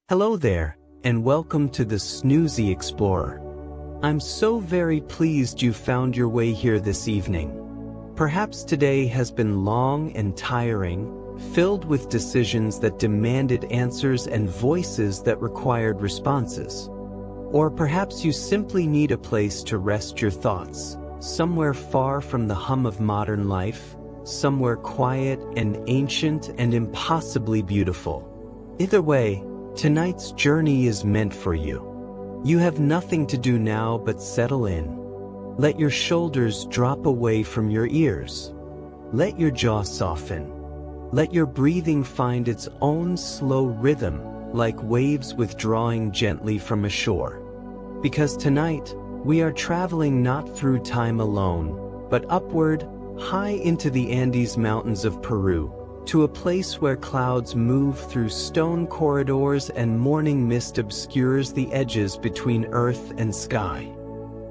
Hello there, and welcome to the Snoozy Explorer. I'm so very pleased you found your way here this evening. Perhaps today has been long and tiring, filled with decisions that demanded answers and voices that required responses. Or perhaps you simply need a place to rest your thoughts, somewhere far from the hum of modern life, somewhere quiet and ancient and impossibly beautiful. Either way, tonight's journey is meant for you. You have nothing to do now but settle in. Let your shoulders drop away from your ears. Let your jaw soften. Let your breathing find its own slow rhythm, like waves withdrawing gently from a shore. Because tonight, we are traveling not through time alone, but upward, high into the Andes Mountains of Peru, to a place where clouds move through stone corridors and morning mist obscures the edges between earth and sky.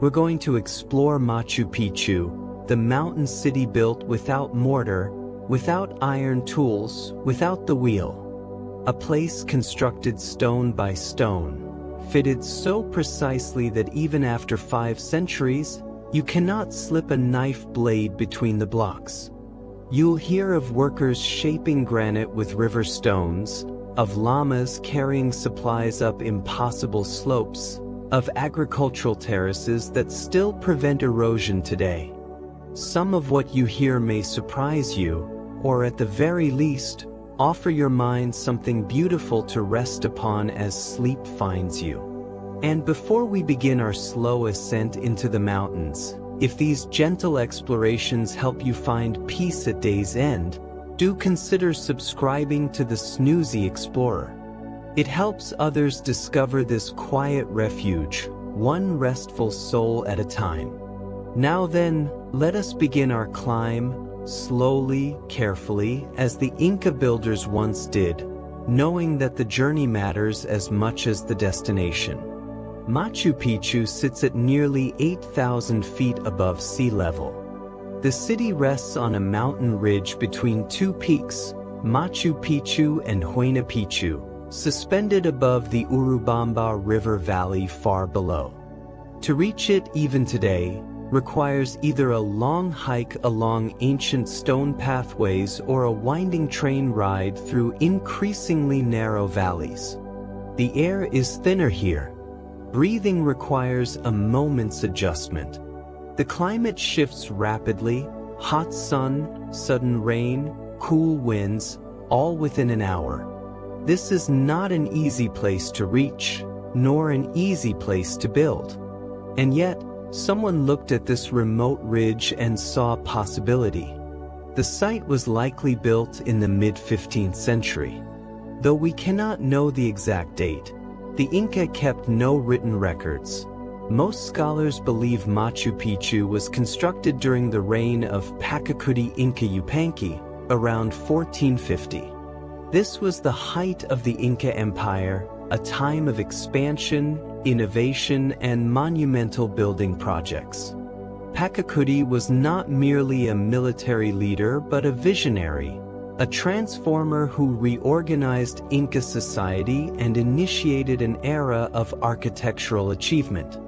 We're going to explore Machu Picchu, the mountain city built without mortar, without iron tools, without the wheel. A place constructed stone by stone, fitted so precisely that even after 5 centuries, you cannot slip a knife blade between the blocks. You'll hear of workers shaping granite with river stones, of llamas carrying supplies up impossible slopes, of agricultural terraces that still prevent erosion today. Some of what you hear may surprise you, or at the very least, offer your mind something beautiful to rest upon as sleep finds you. And before we begin our slow ascent into the mountains, if these gentle explorations help you find peace at day's end, do consider subscribing to the Snoozy Explorer. It helps others discover this quiet refuge, one restful soul at a time. Now then, let us begin our climb, slowly, carefully, as the Inca builders once did, knowing that the journey matters as much as the destination. Machu Picchu sits at nearly 8,000 feet above sea level. The city rests on a mountain ridge between 2 peaks, Machu Picchu and Huayna Picchu, suspended above the Urubamba River valley far below. To reach it even today, requires either a long hike along ancient stone pathways or a winding train ride through increasingly narrow valleys. The air is thinner here. Breathing requires a moment's adjustment. The climate shifts rapidly, hot sun, sudden rain, cool winds, all within an hour. This is not an easy place to reach, nor an easy place to build. And yet, someone looked at this remote ridge and saw possibility. The site was likely built in the mid-15th century. Though we cannot know the exact date, the Inca kept no written records. Most scholars believe Machu Picchu was constructed during the reign of Pachacuti Inca Yupanqui, around 1450. This was the height of the Inca Empire, a time of expansion, innovation, and monumental building projects. Pachacuti was not merely a military leader but a visionary, a transformer who reorganized Inca society and initiated an era of architectural achievement.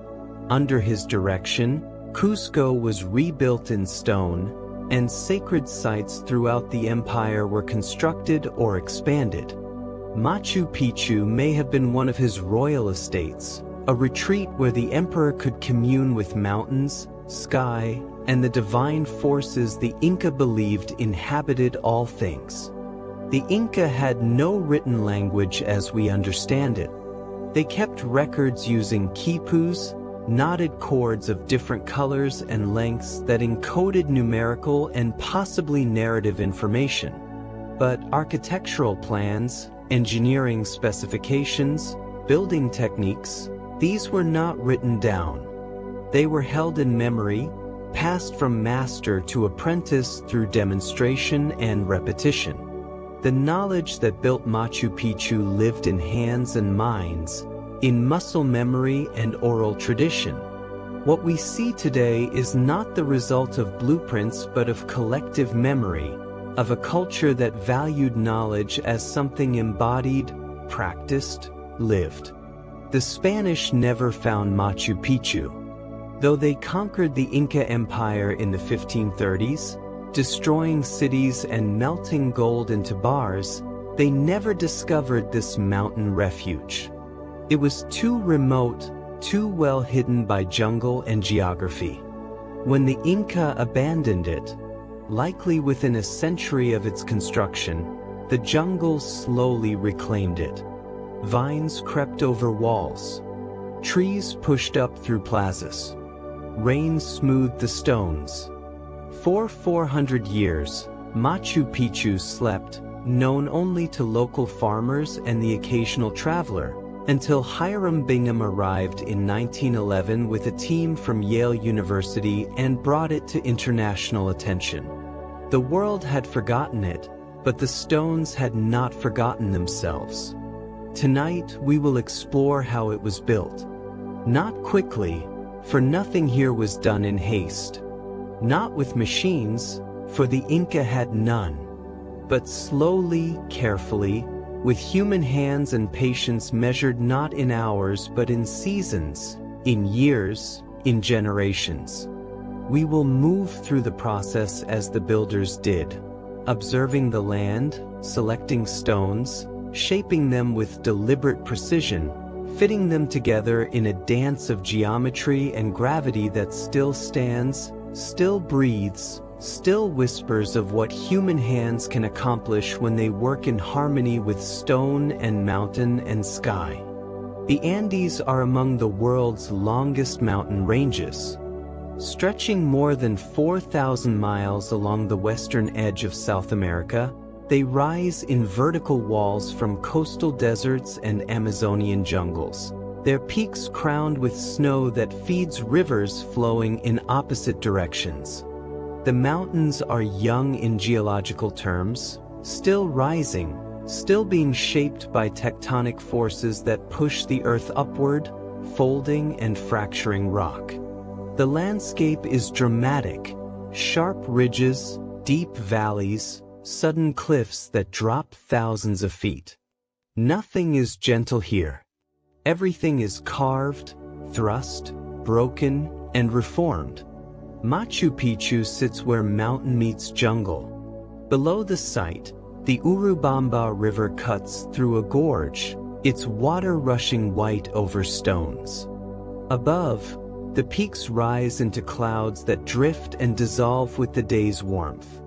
Under his direction, Cusco was rebuilt in stone, and sacred sites throughout the empire were constructed or expanded. Machu Picchu may have been one of his royal estates, a retreat where the emperor could commune with mountains, sky, and the divine forces the Inca believed inhabited all things. The Inca had no written language as we understand it. They kept records using quipus, knotted cords of different colors and lengths that encoded numerical and possibly narrative information. But architectural plans, engineering specifications, building techniques, these were not written down. They were held in memory, passed from master to apprentice through demonstration and repetition. The knowledge that built Machu Picchu lived in hands and minds, in muscle memory and oral tradition. What we see today is not the result of blueprints but of collective memory, of a culture that valued knowledge as something embodied, practiced, lived. The Spanish never found Machu Picchu. Though they conquered the Inca Empire in the 1530s, destroying cities and melting gold into bars, they never discovered this mountain refuge. It was too remote, too well hidden by jungle and geography. When the Inca abandoned it, likely within a century of its construction, the jungle slowly reclaimed it. Vines crept over walls. Trees pushed up through plazas. Rain smoothed the stones. For 400 years, Machu Picchu slept, known only to local farmers and the occasional traveler, until Hiram Bingham arrived in 1911 with a team from Yale University and brought it to international attention. The world had forgotten it, but the stones had not forgotten themselves. Tonight we will explore how it was built. Not quickly, for nothing here was done in haste. Not with machines, for the Inca had none. But slowly, carefully, with human hands and patience measured not in hours but in seasons, in years, in generations. We will move through the process as the builders did, observing the land, selecting stones, shaping them with deliberate precision, fitting them together in a dance of geometry and gravity that still stands, still breathes, still whispers of what human hands can accomplish when they work in harmony with stone and mountain and sky. The Andes are among the world's longest mountain ranges. Stretching more than 4,000 miles along the western edge of South America, they rise in vertical walls from coastal deserts and Amazonian jungles, their peaks crowned with snow that feeds rivers flowing in opposite directions. The mountains are young in geological terms, still rising, still being shaped by tectonic forces that push the earth upward, folding and fracturing rock. The landscape is dramatic, sharp ridges, deep valleys, sudden cliffs that drop thousands of feet. Nothing is gentle here. Everything is carved, thrust, broken, and reformed. Machu Picchu sits where mountain meets jungle. Below the site, the Urubamba River cuts through a gorge, its water rushing white over stones. Above, the peaks rise into clouds that drift and dissolve with the day's warmth.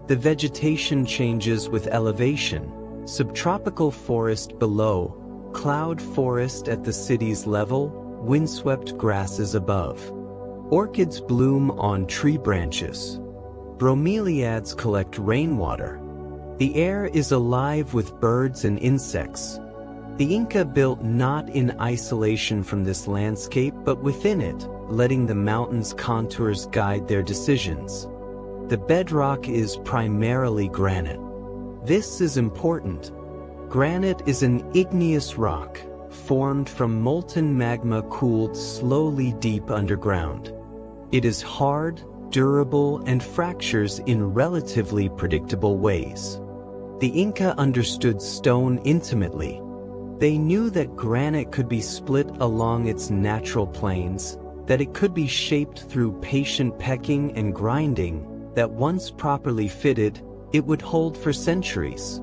The vegetation changes with elevation, subtropical forest below, cloud forest at the city's level, windswept grasses above. Orchids bloom on tree branches. Bromeliads collect rainwater. The air is alive with birds and insects. The Inca built not in isolation from this landscape but within it, letting the mountain's contours guide their decisions. The bedrock is primarily granite. This is important. Granite is an igneous rock, formed from molten magma cooled slowly deep underground. It is hard, durable, and fractures in relatively predictable ways. The Inca understood stone intimately. They knew that granite could be split along its natural planes, that it could be shaped through patient pecking and grinding, that once properly fitted, it would hold for centuries.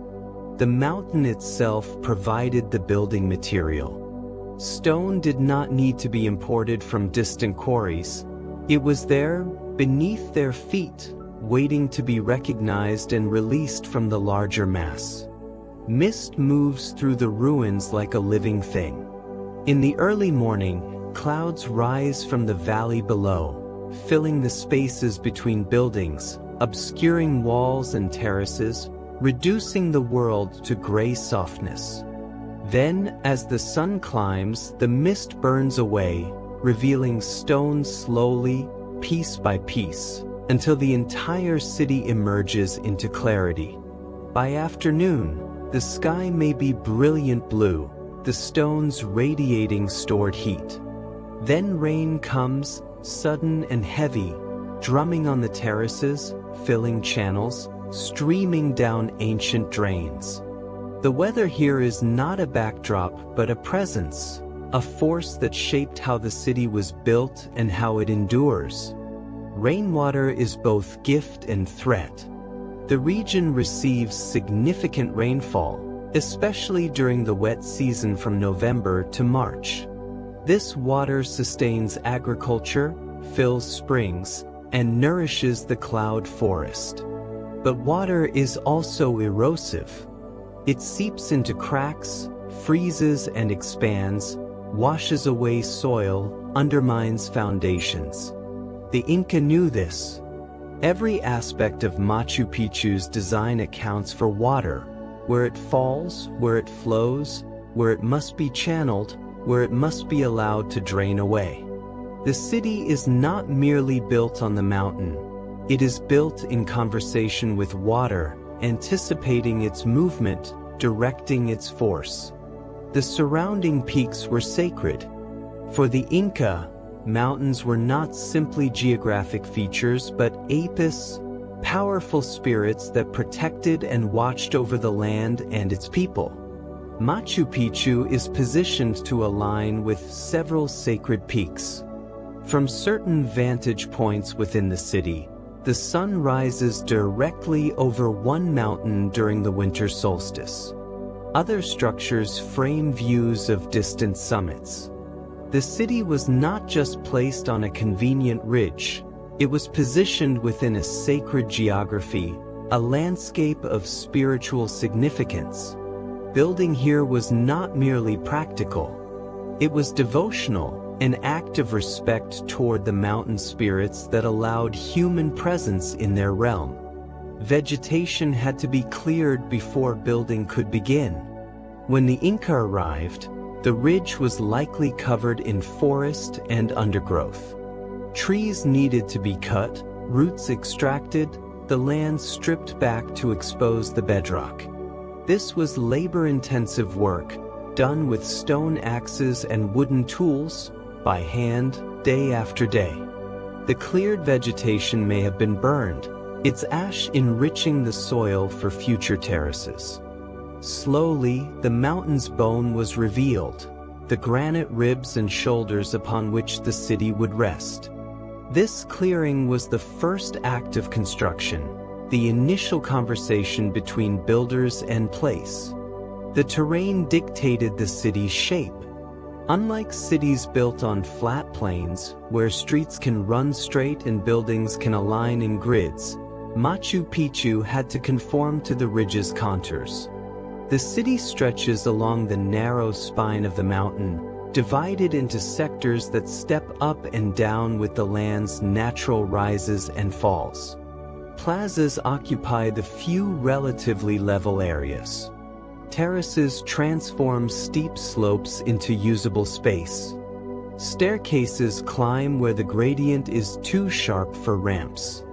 The mountain itself provided the building material. Stone did not need to be imported from distant quarries. It was there, beneath their feet, waiting to be recognized and released from the larger mass. Mist moves through the ruins like a living thing. In the early morning, clouds rise from the valley below, filling the spaces between buildings, obscuring walls and terraces, reducing the world to gray softness. Then, as the sun climbs, the mist burns away, revealing stone slowly, piece by piece, until the entire city emerges into clarity. By afternoon, the sky may be brilliant blue, the stones radiating stored heat. Then rain comes, sudden and heavy, drumming on the terraces, filling channels, streaming down ancient drains. The weather here is not a backdrop but a presence, a force that shaped how the city was built and how it endures. Rainwater is both gift and threat. The region receives significant rainfall, especially during the wet season from November to March. This water sustains agriculture, fills springs, and nourishes the cloud forest. But water is also erosive. It seeps into cracks, freezes and expands, washes away soil, undermines foundations. The Inca knew this. Every aspect of Machu Picchu's design accounts for water, where it falls, where it flows, where it must be channeled, where it must be allowed to drain away. The city is not merely built on the mountain. It is built in conversation with water, anticipating its movement, directing its force. The surrounding peaks were sacred. For the Inca, mountains were not simply geographic features but apis, powerful spirits that protected and watched over the land and its people. Machu Picchu is positioned to align with several sacred peaks. From certain vantage points within the city, the sun rises directly over one mountain during the winter solstice. Other structures frame views of distant summits. The city was not just placed on a convenient ridge, it was positioned within a sacred geography, a landscape of spiritual significance. Building here was not merely practical. It was devotional, an act of respect toward the mountain spirits that allowed human presence in their realm. Vegetation had to be cleared before building could begin. When the Inca arrived, the ridge was likely covered in forest and undergrowth. Trees needed to be cut, roots extracted, the land stripped back to expose the bedrock. This was labor-intensive work, done with stone axes and wooden tools, by hand, day after day. The cleared vegetation may have been burned, its ash enriching the soil for future terraces. Slowly, the mountain's bone was revealed, the granite ribs and shoulders upon which the city would rest. This clearing was the first act of construction, the initial conversation between builders and place. The terrain dictated the city's shape. Unlike cities built on flat plains, where streets can run straight and buildings can align in grids, Machu Picchu had to conform to the ridge's contours. The city stretches along the narrow spine of the mountain, divided into sectors that step up and down with the land's natural rises and falls. Plazas occupy the few relatively level areas. Terraces transform steep slopes into usable space. Staircases climb where the gradient is too sharp for ramps.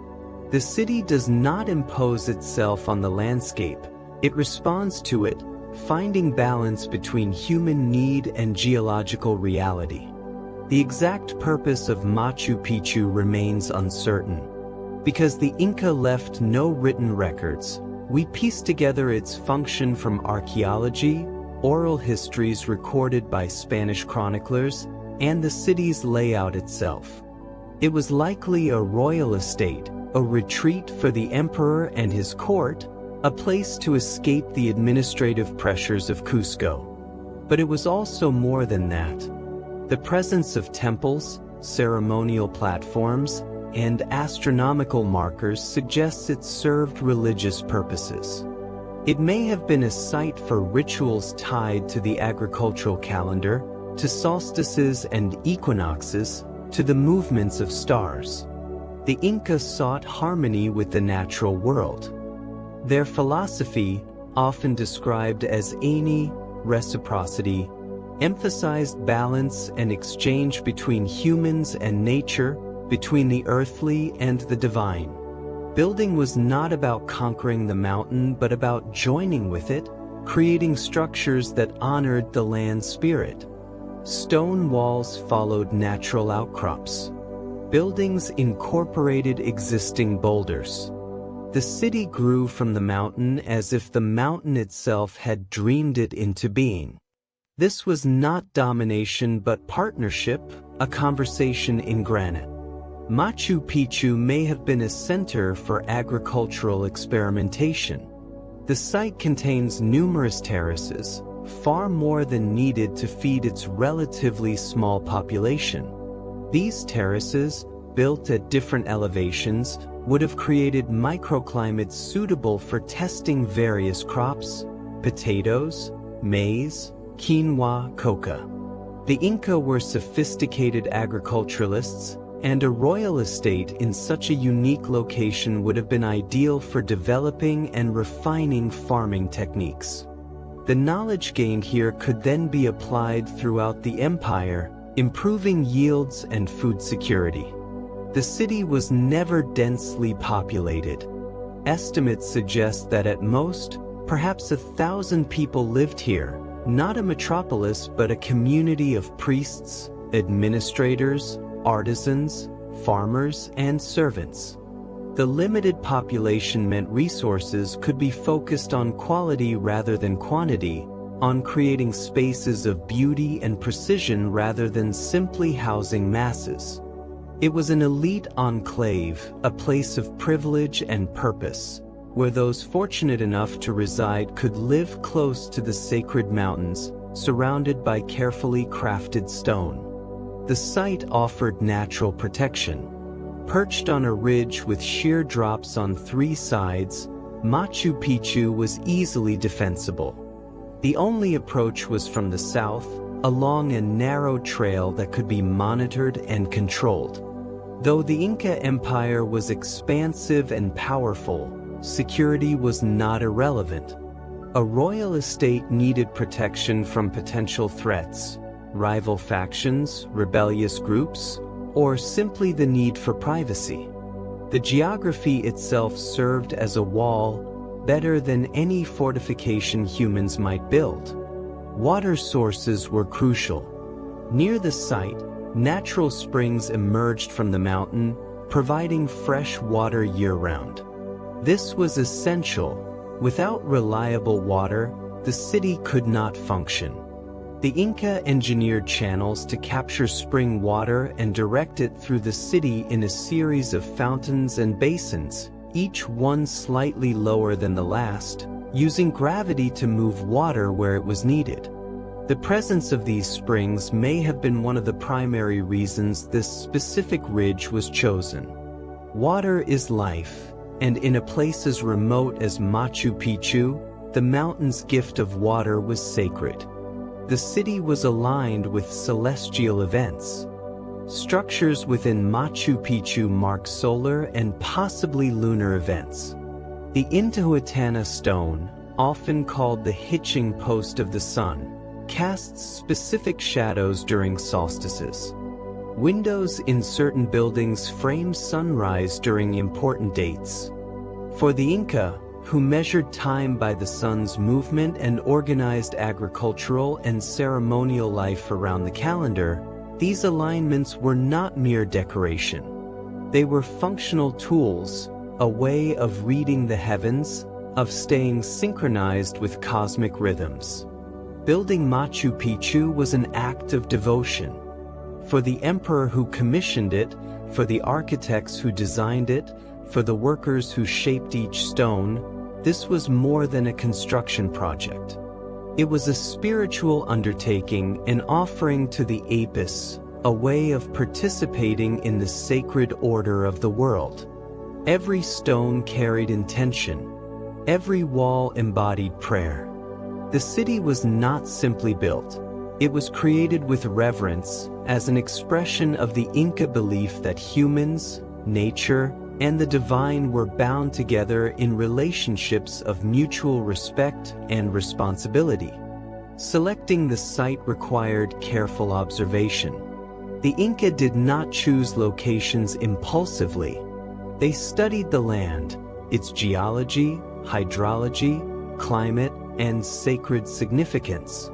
The city does not impose itself on the landscape. It responds to it, finding balance between human need and geological reality. The exact purpose of Machu Picchu remains uncertain. Because the Inca left no written records, we piece together its function from archaeology, oral histories recorded by Spanish chroniclers, and the city's layout itself. It was likely a royal estate, a retreat for the emperor and his court, a place to escape the administrative pressures of Cusco. But it was also more than that. The presence of temples, ceremonial platforms, and astronomical markers suggests it served religious purposes. It may have been a site for rituals tied to the agricultural calendar, to solstices and equinoxes, to the movements of stars. The Inca sought harmony with the natural world. Their philosophy, often described as Aini, reciprocity, emphasized balance and exchange between humans and nature, between the earthly and the divine. Building was not about conquering the mountain but about joining with it, creating structures that honored the land's spirit. Stone walls followed natural outcrops. Buildings incorporated existing boulders. The city grew from the mountain as if the mountain itself had dreamed it into being. This was not domination but partnership, a conversation in granite. Machu Picchu may have been a center for agricultural experimentation. The site contains numerous terraces, far more than needed to feed its relatively small population. These terraces, built at different elevations, would have created microclimates suitable for testing various crops: potatoes, maize, quinoa, coca. The Inca were sophisticated agriculturalists, and a royal estate in such a unique location would have been ideal for developing and refining farming techniques. The knowledge gained here could then be applied throughout the empire, improving yields and food security. The city was never densely populated. Estimates suggest that at most, perhaps 1,000 people lived here, not a metropolis but a community of priests, administrators, artisans, farmers, and servants. The limited population meant resources could be focused on quality rather than quantity, on creating spaces of beauty and precision rather than simply housing masses. It was an elite enclave, a place of privilege and purpose, where those fortunate enough to reside could live close to the sacred mountains, surrounded by carefully crafted stone. The site offered natural protection. Perched on a ridge with sheer drops on 3 sides, Machu Picchu was easily defensible. The only approach was from the south, along a narrow trail that could be monitored and controlled. Though the Inca Empire was expansive and powerful, security was not irrelevant. A royal estate needed protection from potential threats, rival factions, rebellious groups, or simply the need for privacy. The geography itself served as a wall, better than any fortification humans might build. Water sources were crucial. Near the site, natural springs emerged from the mountain, providing fresh water year-round. This was essential. Without reliable water, the city could not function. The Inca engineered channels to capture spring water and direct it through the city in a series of fountains and basins, each one slightly lower than the last, using gravity to move water where it was needed. The presence of these springs may have been one of the primary reasons this specific ridge was chosen. Water is life, and in a place as remote as Machu Picchu, the mountain's gift of water was sacred. The city was aligned with celestial events. Structures within Machu Picchu mark solar and possibly lunar events. The Intihuatana stone, often called the hitching post of the sun, casts specific shadows during solstices. Windows in certain buildings frame sunrise during important dates. For the Inca, who measured time by the sun's movement and organized agricultural and ceremonial life around the calendar, these alignments were not mere decoration. They were functional tools, a way of reading the heavens, of staying synchronized with cosmic rhythms. Building Machu Picchu was an act of devotion. For the emperor who commissioned it, for the architects who designed it, for the workers who shaped each stone, this was more than a construction project. It was a spiritual undertaking, an offering to the Apis, a way of participating in the sacred order of the world. Every stone carried intention. Every wall embodied prayer. The city was not simply built. It was created with reverence as an expression of the Inca belief that humans, nature, and the divine were bound together in relationships of mutual respect and responsibility. Selecting the site required careful observation. The Inca did not choose locations impulsively. They studied the land, its geology, hydrology, climate, and sacred significance.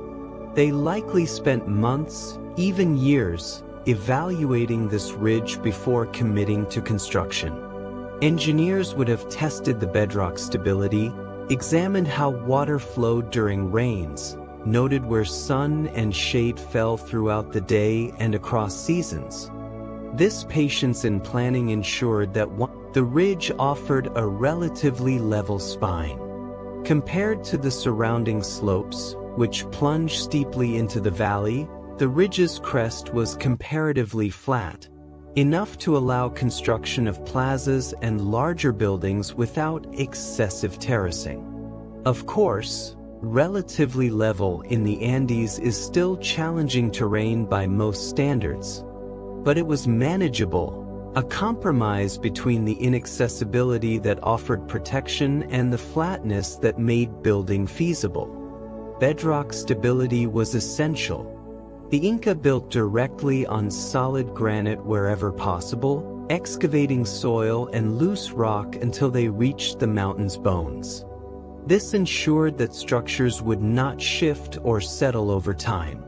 They likely spent months, even years, evaluating this ridge before committing to construction. Engineers would have tested the bedrock stability, examined how water flowed during rains, noted where sun and shade fell throughout the day and across seasons. This patience in planning ensured that the ridge offered a relatively level spine. Compared to the surrounding slopes, which plunged steeply into the valley, the ridge's crest was comparatively flat, enough to allow construction of plazas and larger buildings without excessive terracing. Of course, relatively level in the Andes is still challenging terrain by most standards, but it was manageable, a compromise between the inaccessibility that offered protection and the flatness that made building feasible. Bedrock stability was essential. The Inca built directly on solid granite wherever possible, excavating soil and loose rock until they reached the mountain's bones. This ensured that structures would not shift or settle over time.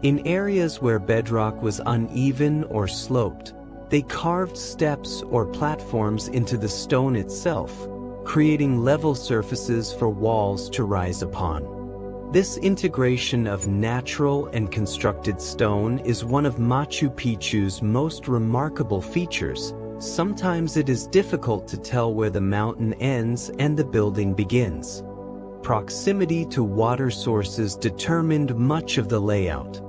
In areas where bedrock was uneven or sloped, they carved steps or platforms into the stone itself, creating level surfaces for walls to rise upon. This integration of natural and constructed stone is one of Machu Picchu's most remarkable features. Sometimes it is difficult to tell where the mountain ends and the building begins. Proximity to water sources determined much of the layout.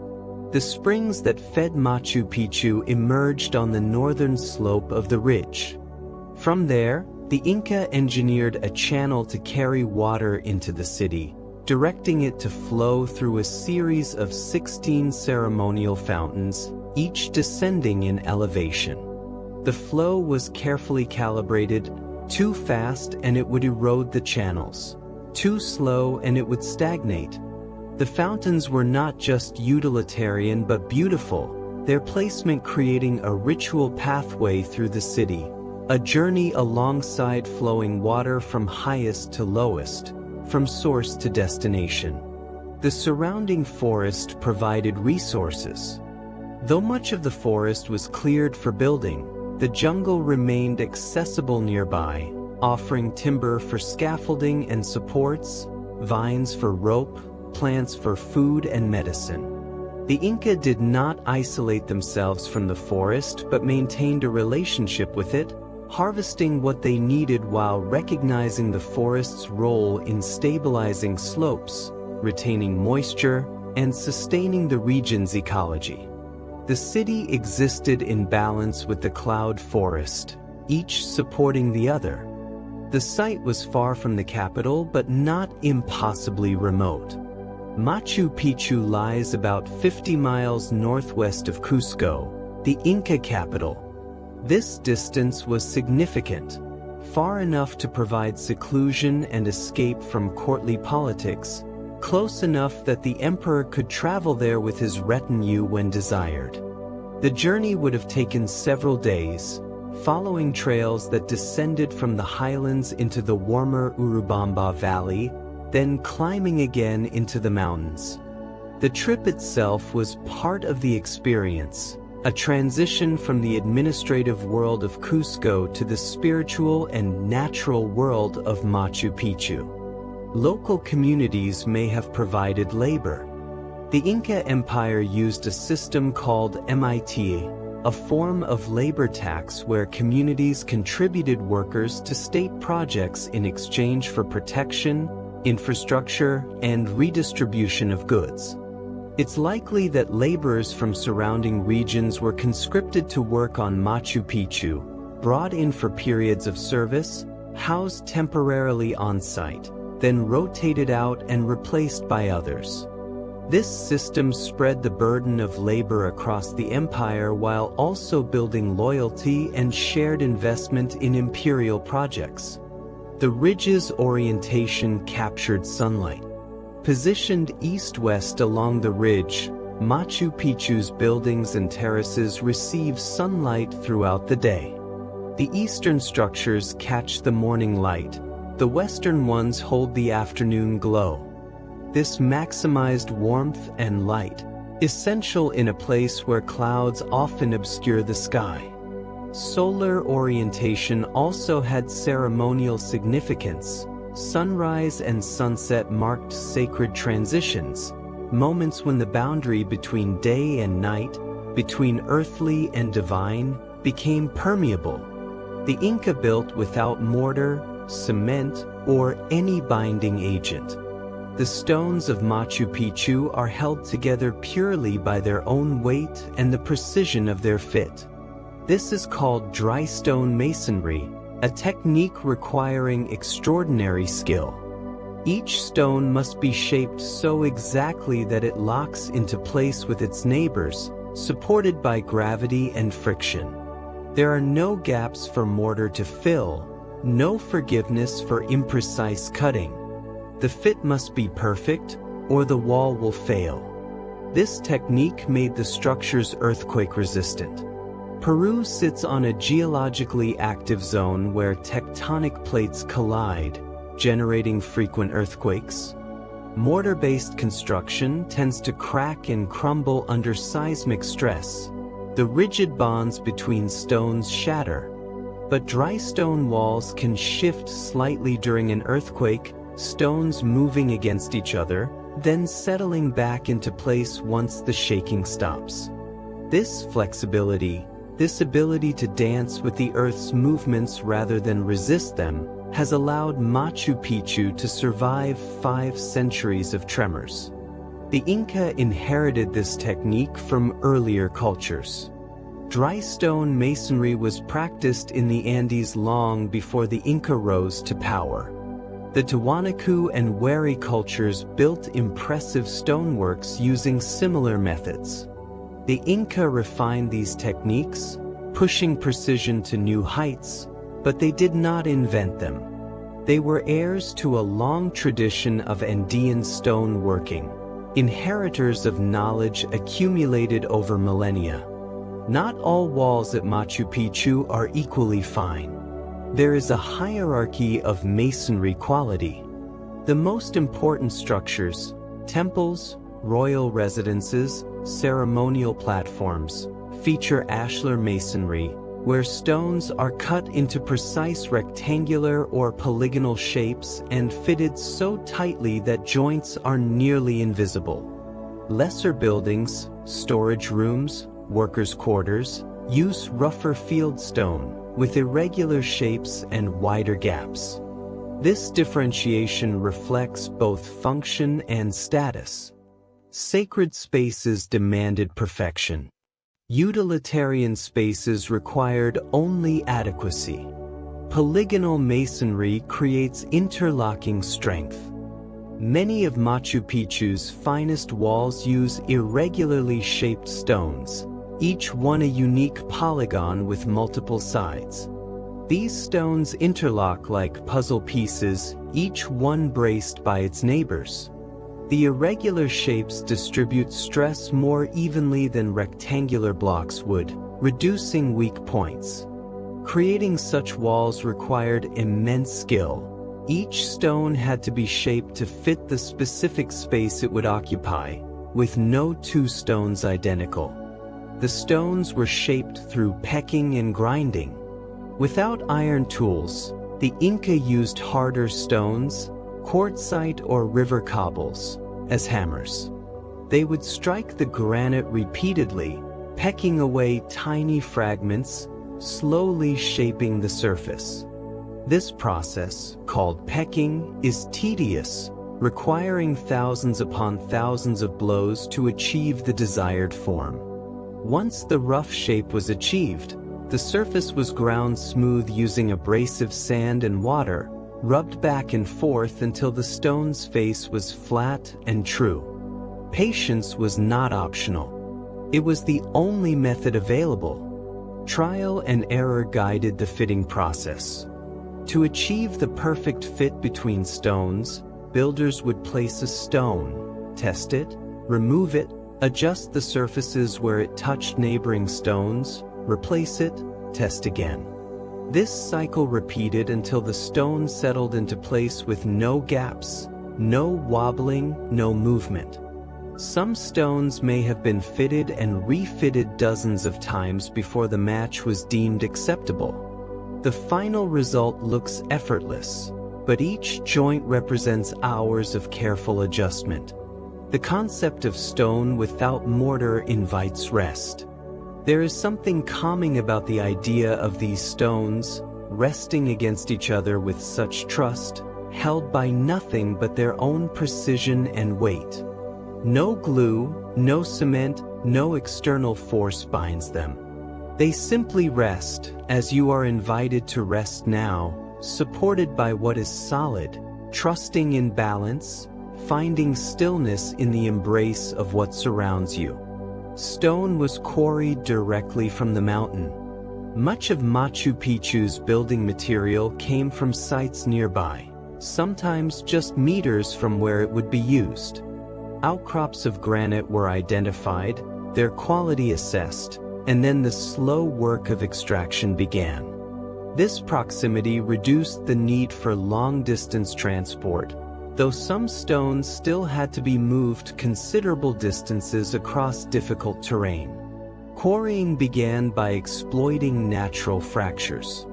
The springs that fed Machu Picchu emerged on the northern slope of the ridge. From there, the Inca engineered a channel to carry water into the city, directing it to flow through a series of 16 ceremonial fountains, each descending in elevation. The flow was carefully calibrated. Too fast and it would erode the channels. Too slow and it would stagnate. The fountains were not just utilitarian but beautiful, their placement creating a ritual pathway through the city, a journey alongside flowing water from highest to lowest, from source to destination. The surrounding forest provided resources. Though much of the forest was cleared for building, the jungle remained accessible nearby, offering timber for scaffolding and supports, vines for rope, plants for food and medicine. The Inca did not isolate themselves from the forest but maintained a relationship with it, harvesting what they needed while recognizing the forest's role in stabilizing slopes, retaining moisture, and sustaining the region's ecology. The city existed in balance with the cloud forest, each supporting the other. The site was far from the capital but not impossibly remote. Machu Picchu lies about 50 miles northwest of Cusco, the Inca capital. This distance was significant, far enough to provide seclusion and escape from courtly politics, close enough that the emperor could travel there with his retinue when desired. The journey would have taken several days, following trails that descended from the highlands into the warmer Urubamba Valley, then climbing again into the mountains. The trip itself was part of the experience, a transition from the administrative world of Cusco to the spiritual and natural world of Machu Picchu. Local communities may have provided labor. The Inca Empire used a system called MIT, a form of labor tax where communities contributed workers to state projects in exchange for protection, infrastructure, and redistribution of goods. It's likely that laborers from surrounding regions were conscripted to work on Machu Picchu, brought in for periods of service, housed temporarily on site, then rotated out and replaced by others. This system spread the burden of labor across the empire while also building loyalty and shared investment in imperial projects. The ridge's orientation captured sunlight. Positioned east-west along the ridge, Machu Picchu's buildings and terraces receive sunlight throughout the day. The eastern structures catch the morning light, the western ones hold the afternoon glow. This maximized warmth and light, essential in a place where clouds often obscure the sky. Solar orientation also had ceremonial significance. Sunrise and sunset marked sacred transitions, moments when the boundary between day and night, between earthly and divine, became permeable. The Inca built without mortar, cement, or any binding agent. The stones of Machu Picchu are held together purely by their own weight and the precision of their fit. This is called dry stone masonry, a technique requiring extraordinary skill. Each stone must be shaped so exactly that it locks into place with its neighbors, supported by gravity and friction. There are no gaps for mortar to fill, no forgiveness for imprecise cutting. The fit must be perfect, or the wall will fail. This technique made the structures earthquake-resistant. Peru sits on a geologically active zone where tectonic plates collide, generating frequent earthquakes. Mortar-based construction tends to crack and crumble under seismic stress. The rigid bonds between stones shatter. But dry stone walls can shift slightly during an earthquake, stones moving against each other, then settling back into place once the shaking stops. This flexibility, this ability to dance with the Earth's movements rather than resist them, has allowed Machu Picchu to survive 5 centuries of tremors. The Inca inherited this technique from earlier cultures. Dry stone masonry was practiced in the Andes long before the Inca rose to power. The Tiwanaku and Wari cultures built impressive stoneworks using similar methods. The Inca refined these techniques, pushing precision to new heights, but they did not invent them. They were heirs to a long tradition of Andean stoneworking, inheritors of knowledge accumulated over millennia. Not all walls at Machu Picchu are equally fine. There is a hierarchy of masonry quality. The most important structures, temples, royal residences, ceremonial platforms, feature ashlar masonry, where stones are cut into precise rectangular or polygonal shapes and fitted so tightly that joints are nearly invisible. Lesser buildings, storage rooms, workers' quarters, use rougher field stone, with irregular shapes and wider gaps. This differentiation reflects both function and status. Sacred spaces demanded perfection. Utilitarian spaces required only adequacy. Polygonal masonry creates interlocking strength. Many of Machu Picchu's finest walls use irregularly shaped stones, each one a unique polygon with multiple sides. These stones interlock like puzzle pieces, each one braced by its neighbors. The irregular shapes distribute stress more evenly than rectangular blocks would, reducing weak points. Creating such walls required immense skill. Each stone had to be shaped to fit the specific space it would occupy, with no 2 stones identical. The stones were shaped through pecking and grinding. Without iron tools, the Inca used harder stones, quartzite or river cobbles, as hammers. They would strike the granite repeatedly, pecking away tiny fragments, slowly shaping the surface. This process, called pecking, is tedious, requiring thousands upon thousands of blows to achieve the desired form. Once the rough shape was achieved, the surface was ground smooth using abrasive sand and water, rubbed back and forth until the stone's face was flat and true. Patience was not optional. It was the only method available. Trial and error guided the fitting process. To achieve the perfect fit between stones, builders would place a stone, test it, remove it, adjust the surfaces where it touched neighboring stones, replace it, test again. This cycle repeated until the stone settled into place with no gaps, no wobbling, no movement. Some stones may have been fitted and refitted dozens of times before the match was deemed acceptable. The final result looks effortless, but each joint represents hours of careful adjustment. The concept of stone without mortar invites rest. There is something calming about the idea of these stones resting against each other with such trust, held by nothing but their own precision and weight. No glue, no cement, no external force binds them. They simply rest, as you are invited to rest now, supported by what is solid, trusting in balance, finding stillness in the embrace of what surrounds you. Stone was quarried directly from the mountain. Much of Machu Picchu's building material came from sites nearby, sometimes just meters from where it would be used. Outcrops of granite were identified, their quality assessed, and then the slow work of extraction began. This proximity reduced the need for long-distance transport, though some stones still had to be moved considerable distances across difficult terrain. Quarrying began by exploiting natural fractures.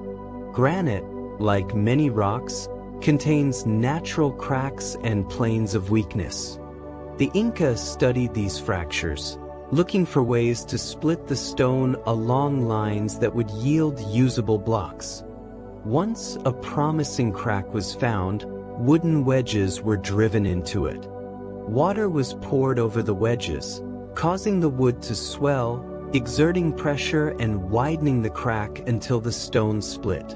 Granite, like many rocks, contains natural cracks and planes of weakness. The Inca studied these fractures, looking for ways to split the stone along lines that would yield usable blocks. Once a promising crack was found, wooden wedges were driven into it. Water was poured over the wedges, causing the wood to swell, exerting pressure and widening the crack until the stone split.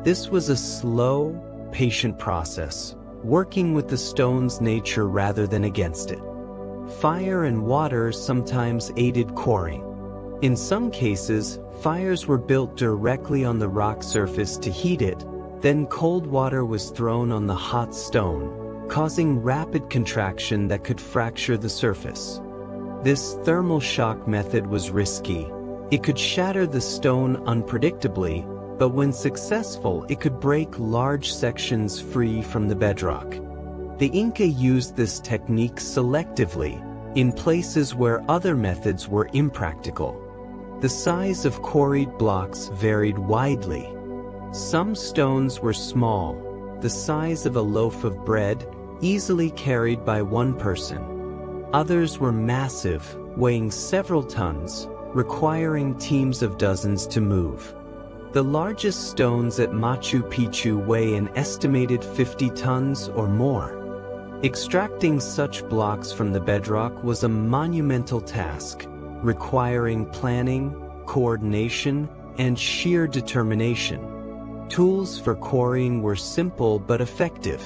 This was a slow, patient process, working with the stone's nature rather than against it. Fire and water sometimes aided quarrying. In some cases, fires were built directly on the rock surface to heat it, then cold water was thrown on the hot stone, causing rapid contraction that could fracture the surface. This thermal shock method was risky. It could shatter the stone unpredictably, but when successful, it could break large sections free from the bedrock. The Inca used this technique selectively, in places where other methods were impractical. The size of quarried blocks varied widely. Some stones were small, the size of a loaf of bread, easily carried by one person. Others were massive, weighing several tons, requiring teams of dozens to move. The largest stones at Machu Picchu weigh an estimated 50 tons or more. Extracting such blocks from the bedrock was a monumental task, requiring planning, coordination, and sheer determination. Tools for quarrying were simple but effective.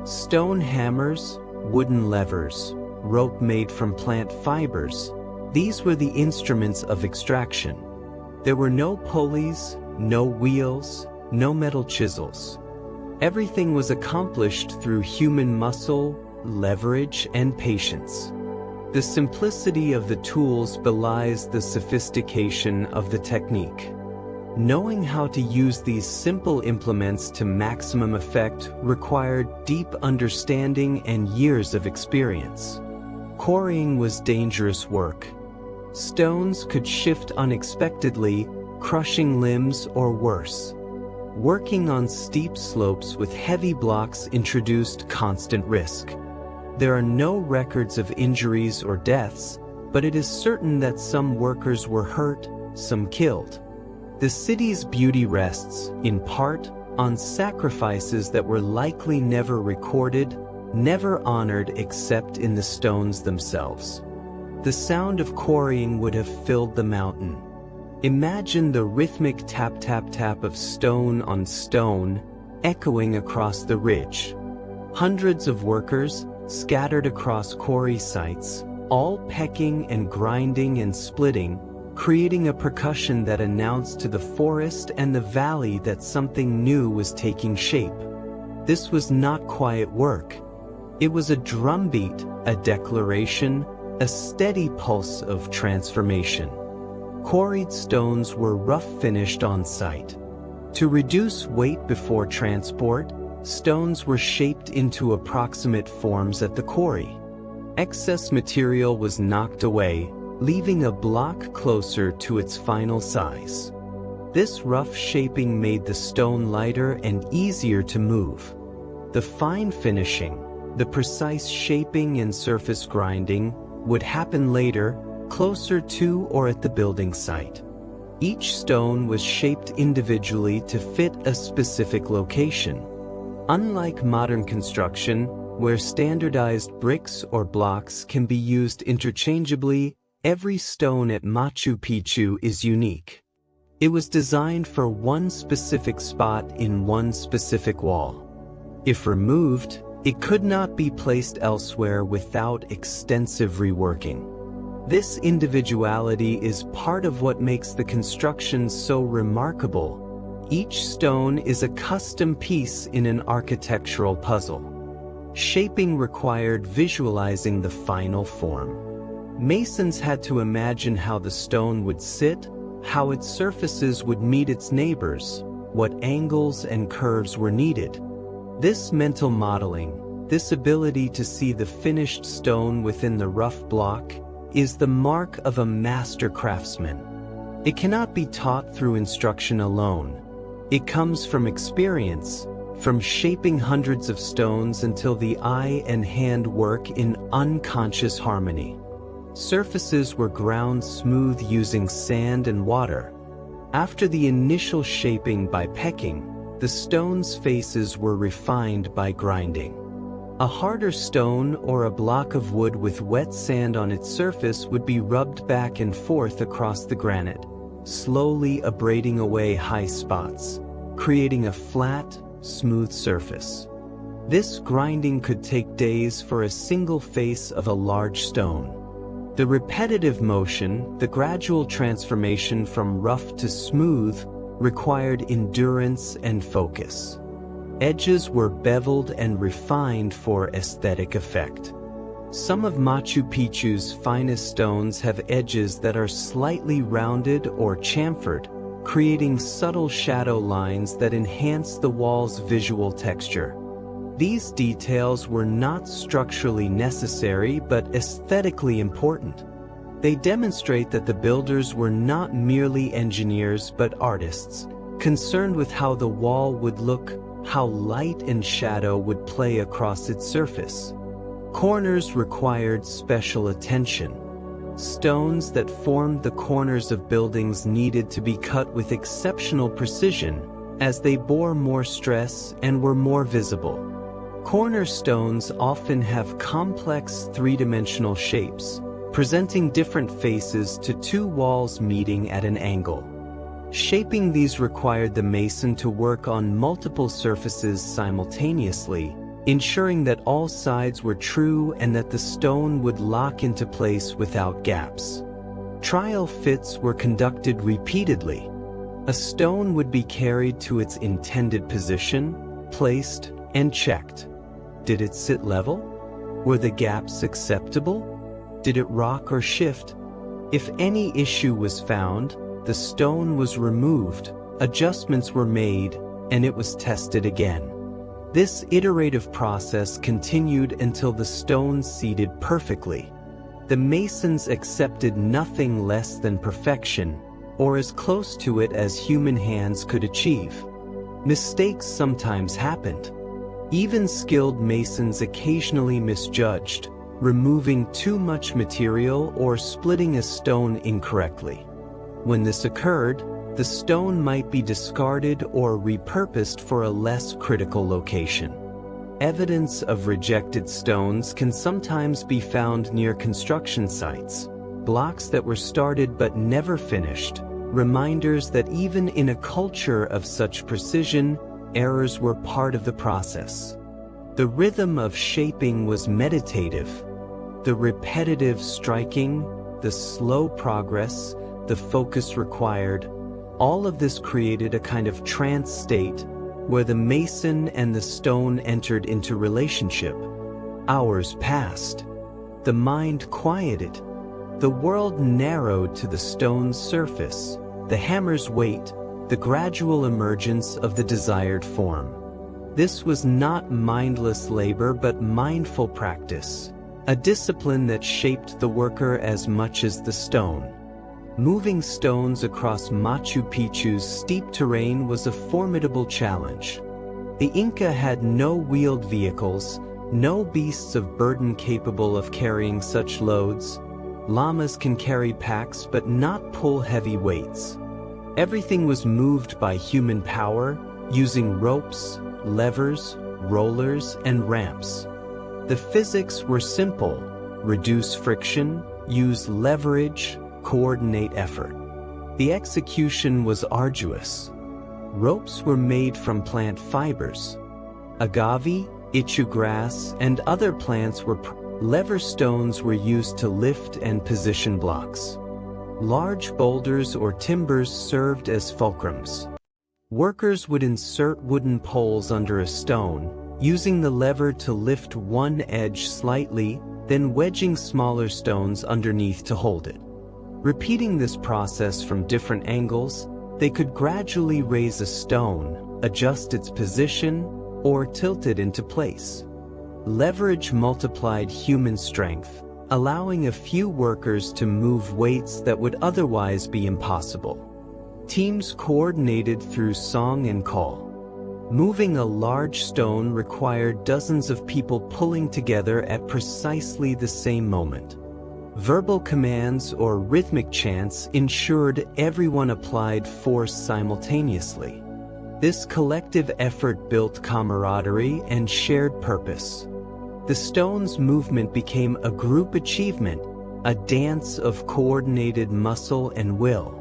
Stone hammers, wooden levers, rope made from plant fibers. These were the instruments of extraction. There were no pulleys, no wheels, no metal chisels. Everything was accomplished through human muscle, leverage, and patience. The simplicity of the tools belies the sophistication of the technique. Knowing how to use these simple implements to maximum effect required deep understanding and years of experience. Quarrying was dangerous work. Stones could shift unexpectedly, crushing limbs or worse. Working on steep slopes with heavy blocks introduced constant risk. There are no records of injuries or deaths, but it is certain that some workers were hurt, some killed. The city's beauty rests, in part, on sacrifices that were likely never recorded, never honored except in the stones themselves. The sound of quarrying would have filled the mountain. Imagine the rhythmic tap-tap-tap of stone on stone, echoing across the ridge. Hundreds of workers, scattered across quarry sites, all pecking and grinding and splitting, creating a percussion that announced to the forest and the valley that something new was taking shape. This was not quiet work. It was a drumbeat, a declaration, a steady pulse of transformation. Quarried stones were rough-finished on site. To reduce weight before transport, stones were shaped into approximate forms at the quarry. Excess material was knocked away, leaving a block closer to its final size. This rough shaping made the stone lighter and easier to move. The fine finishing, the precise shaping and surface grinding, would happen later, closer to or at the building site. Each stone was shaped individually to fit a specific location. Unlike modern construction, where standardized bricks or blocks can be used interchangeably, every stone at Machu Picchu is unique. It was designed for one specific spot in one specific wall. If removed, it could not be placed elsewhere without extensive reworking. This individuality is part of what makes the construction so remarkable. Each stone is a custom piece in an architectural puzzle. Shaping required visualizing the final form. Masons had to imagine how the stone would sit, how its surfaces would meet its neighbors, what angles and curves were needed. This mental modeling, this ability to see the finished stone within the rough block, is the mark of a master craftsman. It cannot be taught through instruction alone. It comes from experience, from shaping hundreds of stones until the eye and hand work in unconscious harmony. Surfaces were ground smooth using sand and water. After the initial shaping by pecking, the stone's faces were refined by grinding. A harder stone or a block of wood with wet sand on its surface would be rubbed back and forth across the granite, slowly abrading away high spots, creating a flat, smooth surface. This grinding could take days for a single face of a large stone. The repetitive motion, the gradual transformation from rough to smooth, required endurance and focus. Edges were beveled and refined for aesthetic effect. Some of Machu Picchu's finest stones have edges that are slightly rounded or chamfered, creating subtle shadow lines that enhance the wall's visual texture. These details were not structurally necessary but aesthetically important. They demonstrate that the builders were not merely engineers but artists, concerned with how the wall would look, how light and shadow would play across its surface. Corners required special attention. Stones that formed the corners of buildings needed to be cut with exceptional precision, as they bore more stress and were more visible. Cornerstones often have complex three-dimensional shapes, presenting different faces to two walls meeting at an angle. Shaping these required the mason to work on multiple surfaces simultaneously, ensuring that all sides were true and that the stone would lock into place without gaps. Trial fits were conducted repeatedly. A stone would be carried to its intended position, placed, and checked. Did it sit level? Were the gaps acceptable? Did it rock or shift? If any issue was found, the stone was removed, adjustments were made, and it was tested again. This iterative process continued until the stone seated perfectly. The masons accepted nothing less than perfection, or as close to it as human hands could achieve. Mistakes sometimes happened. Even skilled masons occasionally misjudged, removing too much material or splitting a stone incorrectly. When this occurred, the stone might be discarded or repurposed for a less critical location. Evidence of rejected stones can sometimes be found near construction sites, blocks that were started but never finished, reminders that even in a culture of such precision, errors were part of the process. The rhythm of shaping was meditative. The repetitive striking, the slow progress, the focus required, all of this created a kind of trance state where the mason and the stone entered into relationship. Hours passed. The mind quieted. The world narrowed to the stone's surface, the hammer's weight, the gradual emergence of the desired form. This was not mindless labor but mindful practice. a discipline that shaped the worker as much as the stone. Moving stones across Machu Picchu's steep terrain was a formidable challenge. The Inca had no wheeled vehicles, no beasts of burden capable of carrying such loads. Llamas can carry packs but not pull heavy weights. Everything was moved by human power, using ropes, levers, rollers, and ramps. The physics were simple: reduce friction, use leverage, coordinate effort. The execution was arduous. Ropes were made from plant fibers. Agave, ichu grass, and other plants were lever stones were used to lift and position blocks. Large boulders or timbers served as fulcrums. Workers would insert wooden poles under a stone, using the lever to lift one edge slightly, then wedging smaller stones underneath to hold it. Repeating this process from different angles, they could gradually raise a stone, adjust its position, or tilt it into place. Leverage multiplied human strength, allowing a few workers to move weights that would otherwise be impossible. Teams coordinated through song and call. Moving a large stone required dozens of people pulling together at precisely the same moment. Verbal commands or rhythmic chants ensured everyone applied force simultaneously. This collective effort built camaraderie and shared purpose. The stone's movement became a group achievement, a dance of coordinated muscle and will.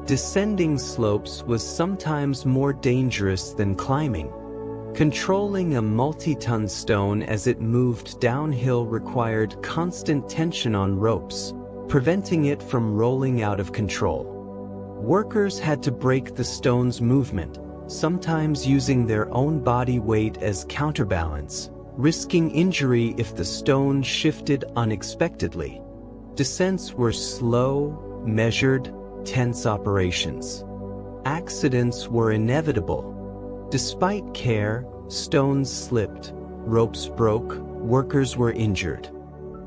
Descending slopes was sometimes more dangerous than climbing. Controlling a multi-ton stone as it moved downhill required constant tension on ropes, preventing it from rolling out of control. Workers had to break the stone's movement, sometimes using their own body weight as counterbalance, risking injury if the stone shifted unexpectedly. Descents were slow, measured, tense operations. Accidents were inevitable. Despite care, stones slipped, ropes broke, workers were injured.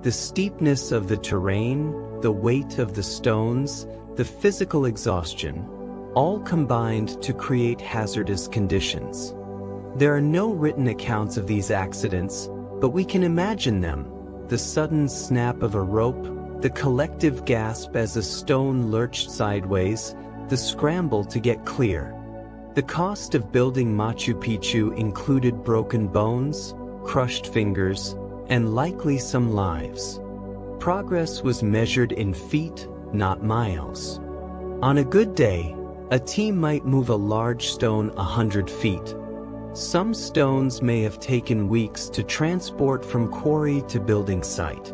The steepness of the terrain, the weight of the stones, the physical exhaustion, all combined to create hazardous conditions. There are no written accounts of these accidents, but we can imagine them: the sudden snap of a rope, the collective gasp as a stone lurched sideways, the scramble to get clear. The cost of building Machu Picchu included broken bones, crushed fingers, and likely some lives. Progress was measured in feet, not miles. On a good day, a team might move a large stone 100 feet. Some stones may have taken weeks to transport from quarry to building site.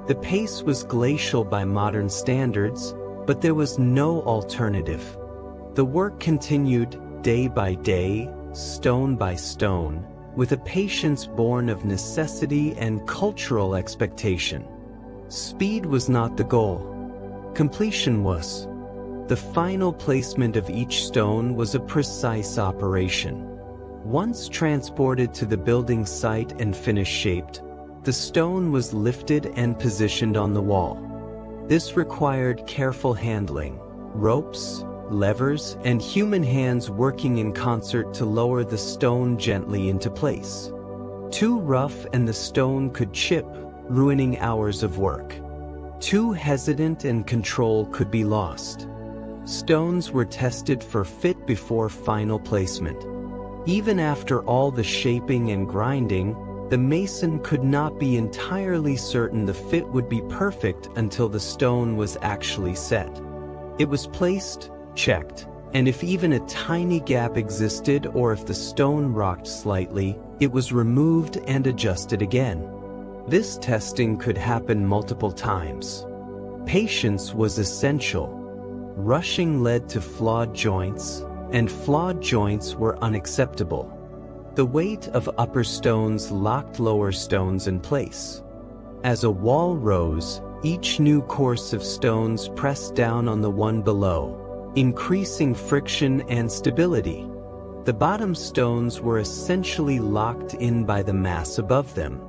The pace was glacial by modern standards, but there was no alternative. The work continued day by day, stone by stone, with a patience born of necessity and cultural expectation. Speed was not the goal. Completion was. The final placement of each stone was a precise operation. Once transported to the building site and finish shaped, the stone was lifted and positioned on the wall. This required careful handling, ropes, levers, and human hands working in concert to lower the stone gently into place. Too rough and the stone could chip, ruining hours of work. Too hesitant and control could be lost. Stones were tested for fit before final placement. Even after all the shaping and grinding, the mason could not be entirely certain the fit would be perfect until the stone was actually set. It was placed, checked, and if even a tiny gap existed or if the stone rocked slightly, it was removed and adjusted again. This testing could happen multiple times. Patience was essential. Rushing led to flawed joints, and flawed joints were unacceptable. The weight of upper stones locked lower stones in place. As a wall rose, each new course of stones pressed down on the one below, increasing friction and stability. The bottom stones were essentially locked in by the mass above them.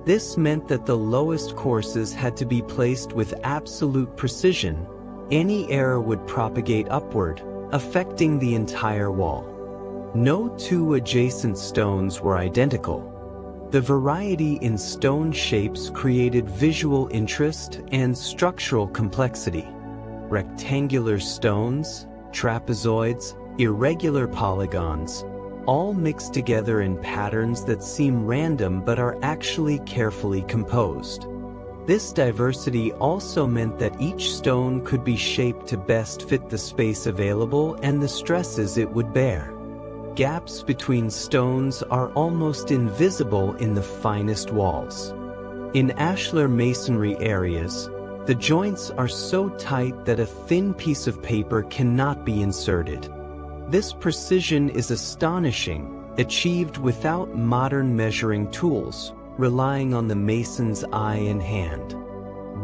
This meant that the lowest courses had to be placed with absolute precision. Any error would propagate upward, affecting the entire wall. No two adjacent stones were identical. The variety in stone shapes created visual interest and structural complexity. Rectangular stones, trapezoids, irregular polygons, all mixed together in patterns that seem random but are actually carefully composed. This diversity also meant that each stone could be shaped to best fit the space available and the stresses it would bear. Gaps between stones are almost invisible in the finest walls. In ashlar masonry areas, the joints are so tight that a thin piece of paper cannot be inserted. This precision is astonishing, achieved without modern measuring tools, relying on the mason's eye and hand.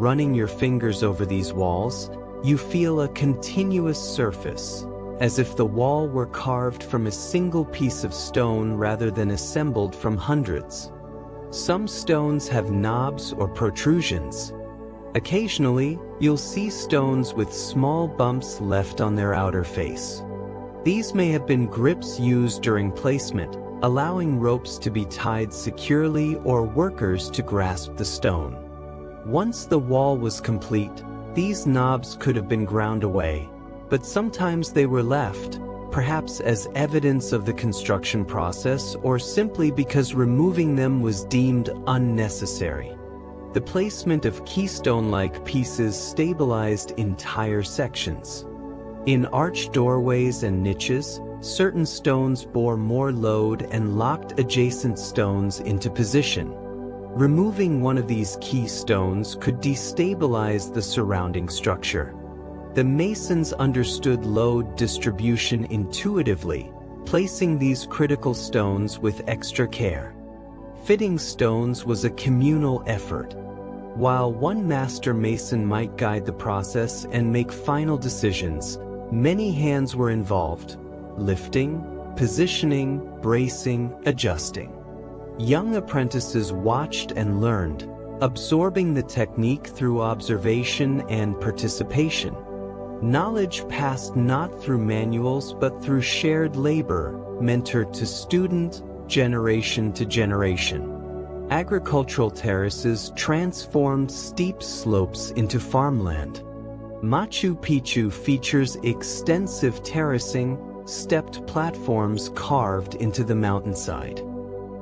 Running your fingers over these walls, you feel a continuous surface, as if the wall were carved from a single piece of stone rather than assembled from hundreds. Some stones have knobs or protrusions. Occasionally, you'll see stones with small bumps left on their outer face. These may have been grips used during placement, allowing ropes to be tied securely or workers to grasp the stone. Once the wall was complete, these knobs could have been ground away, but sometimes they were left, perhaps as evidence of the construction process or simply because removing them was deemed unnecessary. The placement of keystone-like pieces stabilized entire sections. In arched doorways and niches, certain stones bore more load and locked adjacent stones into position. Removing one of these keystones could destabilize the surrounding structure. The masons understood load distribution intuitively, placing these critical stones with extra care. Fitting stones was a communal effort. While one master mason might guide the process and make final decisions, many hands were involved: lifting, positioning, bracing, adjusting. Young apprentices watched and learned, absorbing the technique through observation and participation. Knowledge passed not through manuals but through shared labor, mentored to student, generation to generation. Agricultural terraces transformed steep slopes into farmland. Machu Picchu features extensive terracing, stepped platforms carved into the mountainside.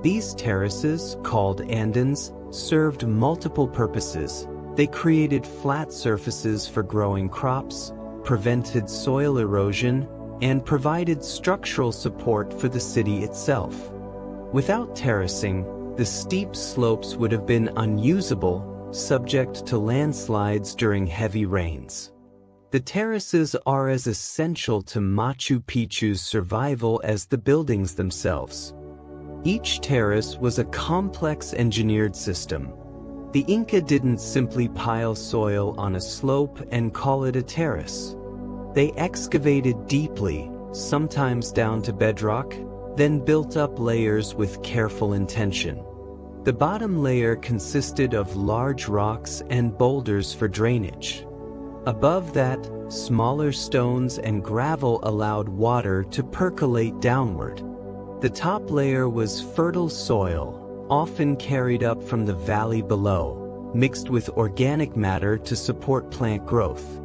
These terraces, called andans, served multiple purposes. They created flat surfaces for growing crops, prevented soil erosion, and provided structural support for the city itself. Without terracing, the steep slopes would have been unusable, subject to landslides during heavy rains. The terraces are as essential to Machu Picchu's survival as the buildings themselves. Each terrace was a complex engineered system. The Inca didn't simply pile soil on a slope and call it a terrace. They excavated deeply, sometimes down to bedrock, then built up layers with careful intention. The bottom layer consisted of large rocks and boulders for drainage. Above that, smaller stones and gravel allowed water to percolate downward. The top layer was fertile soil, often carried up from the valley below, mixed with organic matter to support plant growth.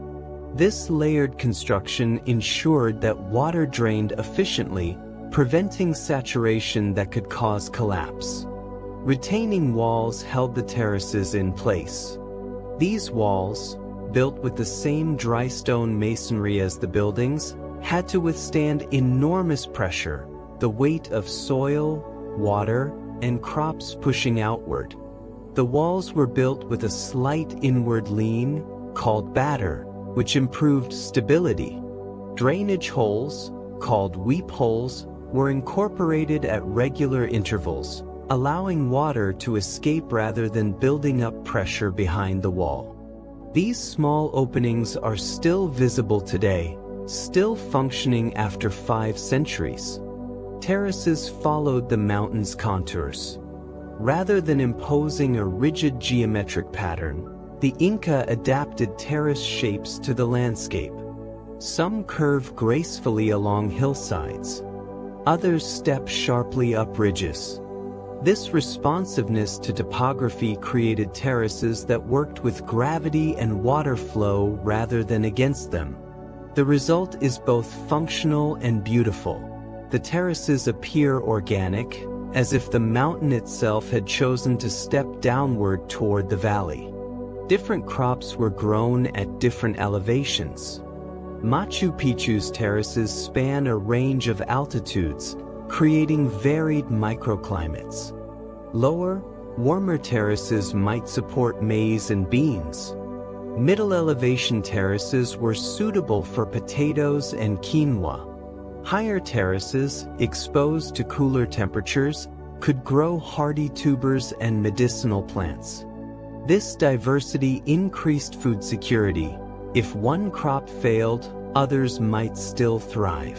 This layered construction ensured that water drained efficiently, preventing saturation that could cause collapse. Retaining walls held the terraces in place. These walls, built with the same dry stone masonry as the buildings, had to withstand enormous pressure, the weight of soil, water, and crops pushing outward. The walls were built with a slight inward lean, called batter, which improved stability. Drainage holes, called weep holes, were incorporated at regular intervals, allowing water to escape rather than building up pressure behind the wall. These small openings are still visible today, still functioning after 5 centuries. Terraces followed the mountain's contours. Rather than imposing a rigid geometric pattern, the Inca adapted terrace shapes to the landscape. Some curve gracefully along hillsides. Others step sharply up ridges. This responsiveness to topography created terraces that worked with gravity and water flow rather than against them. The result is both functional and beautiful. The terraces appear organic, as if the mountain itself had chosen to step downward toward the valley. Different crops were grown at different elevations. Machu Picchu's terraces span a range of altitudes, creating varied microclimates. Lower, warmer terraces might support maize and beans. Middle elevation terraces were suitable for potatoes and quinoa. Higher terraces, exposed to cooler temperatures, could grow hardy tubers and medicinal plants. This diversity increased food security. If one crop failed, others might still thrive.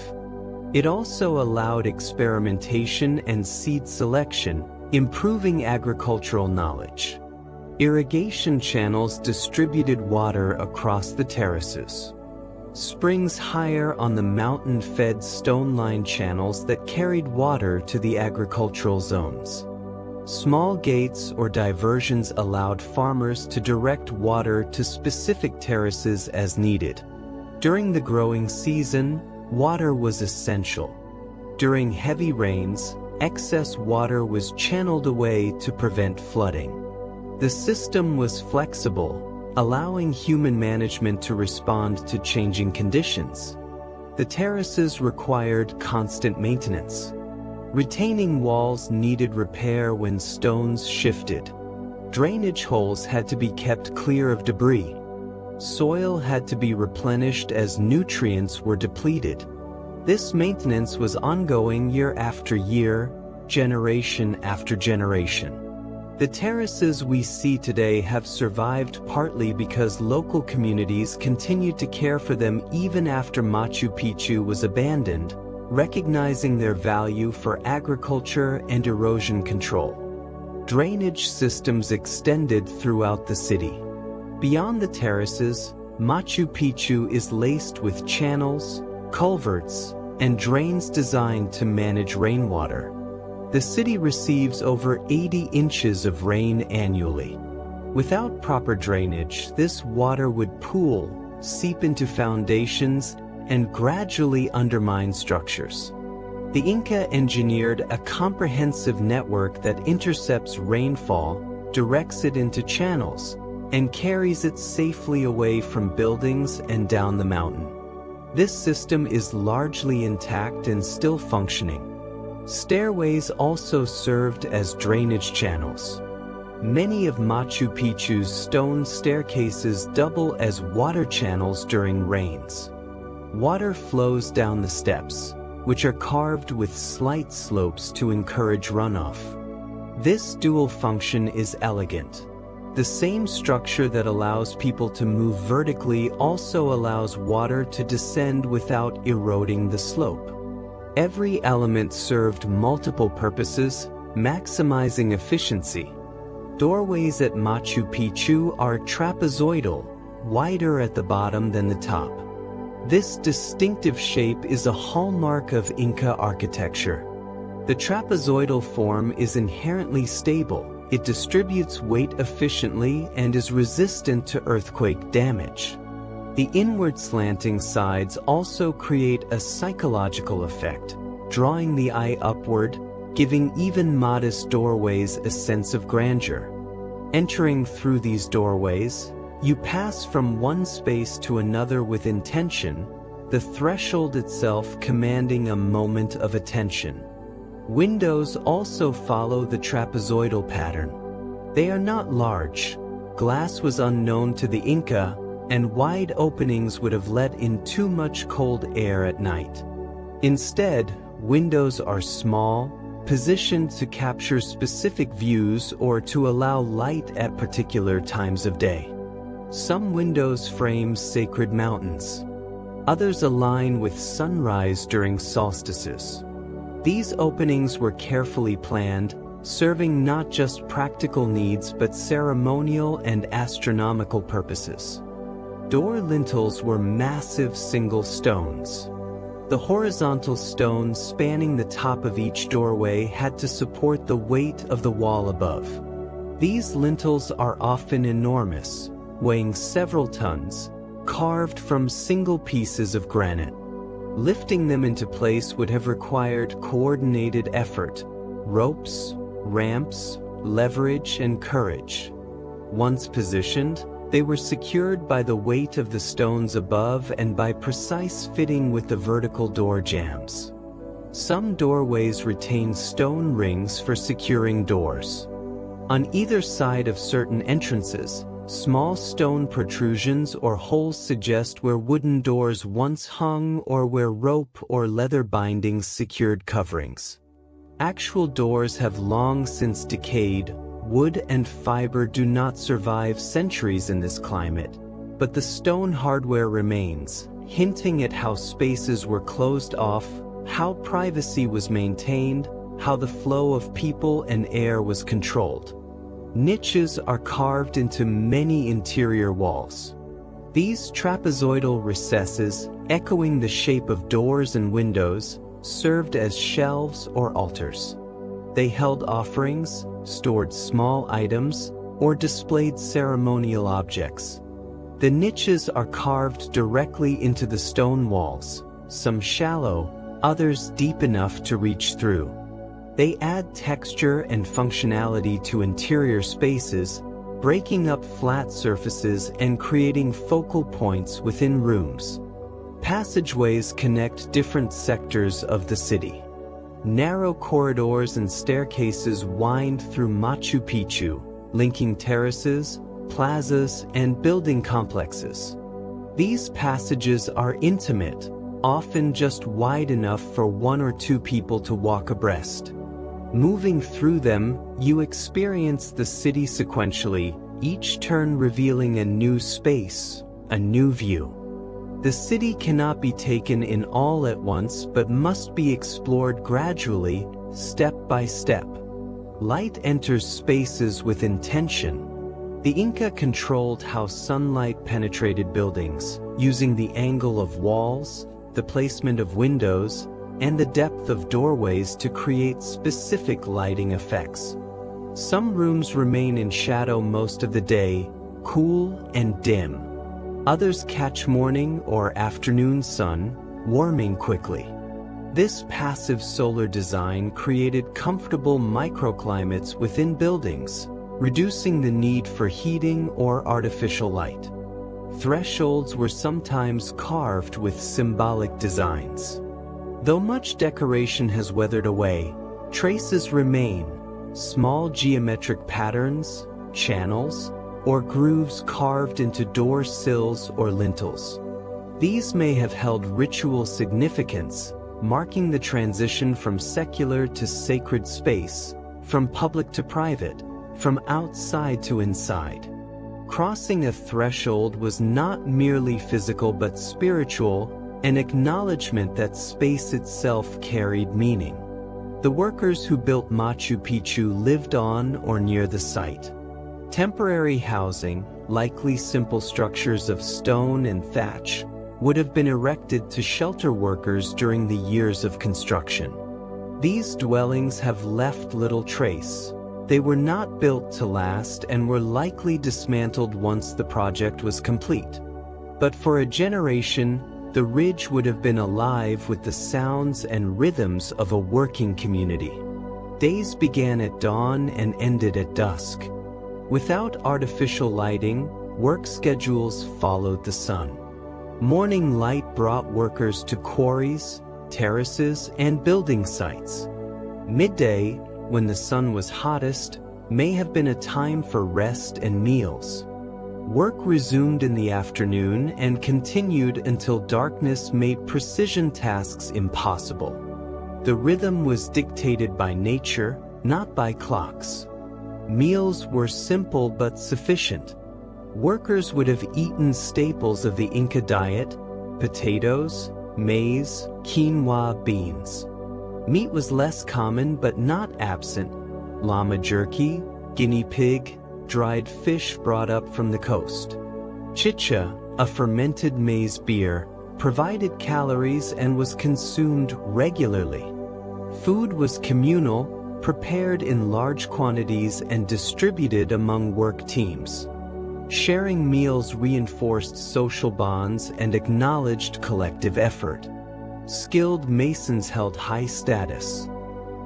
It also allowed experimentation and seed selection, improving agricultural knowledge. Irrigation channels distributed water across the terraces. Springs higher on the mountain fed stone-lined channels that carried water to the agricultural zones. Small gates or diversions allowed farmers to direct water to specific terraces as needed. During the growing season, water was essential. During heavy rains, excess water was channeled away to prevent flooding. The system was flexible, allowing human management to respond to changing conditions. The terraces required constant maintenance. Retaining walls needed repair when stones shifted. Drainage holes had to be kept clear of debris. Soil had to be replenished as nutrients were depleted. This maintenance was ongoing year after year, generation after generation. The terraces we see today have survived partly because local communities continued to care for them even after Machu Picchu was abandoned, recognizing their value for agriculture and erosion control. Drainage systems extended throughout the city. Beyond the terraces, Machu Picchu is laced with channels, culverts, and drains designed to manage rainwater. The city receives over 80 inches of rain annually. Without proper drainage, this water would pool, seep into foundations, and gradually undermine structures. The Inca engineered a comprehensive network that intercepts rainfall, directs it into channels, and carries it safely away from buildings and down the mountain. This system is largely intact and still functioning. Stairways also served as drainage channels. Many of Machu Picchu's stone staircases double as water channels during rains. Water flows down the steps, which are carved with slight slopes to encourage runoff. This dual function is elegant. The same structure that allows people to move vertically also allows water to descend without eroding the slope. Every element served multiple purposes, maximizing efficiency. Doorways at Machu Picchu are trapezoidal, wider at the bottom than the top. This distinctive shape is a hallmark of Inca architecture. The trapezoidal form is inherently stable. It distributes weight efficiently and is resistant to earthquake damage. The inward slanting sides also create a psychological effect, drawing the eye upward, giving even modest doorways a sense of grandeur. Entering through these doorways, you pass from one space to another with intention, the threshold itself commanding a moment of attention. Windows also follow the trapezoidal pattern. They are not large. Glass was unknown to the Inca, and wide openings would have let in too much cold air at night. Instead, windows are small, positioned to capture specific views or to allow light at particular times of day. Some windows frame sacred mountains. Others align with sunrise during solstices. These openings were carefully planned, serving not just practical needs but ceremonial and astronomical purposes. Door lintels were massive single stones. The horizontal stones spanning the top of each doorway had to support the weight of the wall above. These lintels are often enormous, weighing several tons, carved from single pieces of granite. Lifting them into place would have required coordinated effort, ropes, ramps, leverage, and courage. Once positioned, they were secured by the weight of the stones above and by precise fitting with the vertical door jambs. Some doorways retain stone rings for securing doors. On either side of certain entrances, small stone protrusions or holes suggest where wooden doors once hung or where rope or leather bindings secured coverings. Actual doors have long since decayed. Wood and fiber do not survive centuries in this climate, but the stone hardware remains, hinting at how spaces were closed off, how privacy was maintained, how the flow of people and air was controlled. Niches are carved into many interior walls. These trapezoidal recesses, echoing the shape of doors and windows, served as shelves or altars. They held offerings, stored small items, or displayed ceremonial objects. The niches are carved directly into the stone walls, some shallow, others deep enough to reach through. They add texture and functionality to interior spaces, breaking up flat surfaces and creating focal points within rooms. Passageways connect different sectors of the city. Narrow corridors and staircases wind through Machu Picchu, linking terraces, plazas, and building complexes. These passages are intimate, often just wide enough for one or two people to walk abreast. Moving through them, you experience the city sequentially, each turn revealing a new space, a new view. The city cannot be taken in all at once but must be explored gradually, step by step. Light enters spaces with intention. The Inca controlled how sunlight penetrated buildings, using the angle of walls, the placement of windows, and the depth of doorways to create specific lighting effects. Some rooms remain in shadow most of the day, cool and dim. Others catch morning or afternoon sun, warming quickly. This passive solar design created comfortable microclimates within buildings, reducing the need for heating or artificial light. Thresholds were sometimes carved with symbolic designs. Though much decoration has weathered away, traces remain, small geometric patterns, channels, or grooves carved into door sills or lintels. These may have held ritual significance, marking the transition from secular to sacred space, from public to private, from outside to inside. Crossing a threshold was not merely physical but spiritual, an acknowledgement that space itself carried meaning. The workers who built Machu Picchu lived on or near the site. Temporary housing, likely simple structures of stone and thatch, would have been erected to shelter workers during the years of construction. These dwellings have left little trace. They were not built to last and were likely dismantled once the project was complete. But for a generation, the ridge would have been alive with the sounds and rhythms of a working community. Days began at dawn and ended at dusk. Without artificial lighting, work schedules followed the sun. Morning light brought workers to quarries, terraces, and building sites. Midday, when the sun was hottest, may have been a time for rest and meals. Work resumed in the afternoon and continued until darkness made precision tasks impossible. The rhythm was dictated by nature, not by clocks. Meals were simple but sufficient. Workers would have eaten staples of the Inca diet: potatoes, maize, quinoa, beans. Meat was less common but not absent. llama jerky, guinea pig, dried fish brought up from the coast. Chicha, a fermented maize beer, provided calories and was consumed regularly. Food was communal, prepared in large quantities and distributed among work teams. Sharing meals reinforced social bonds and acknowledged collective effort. Skilled masons held high status.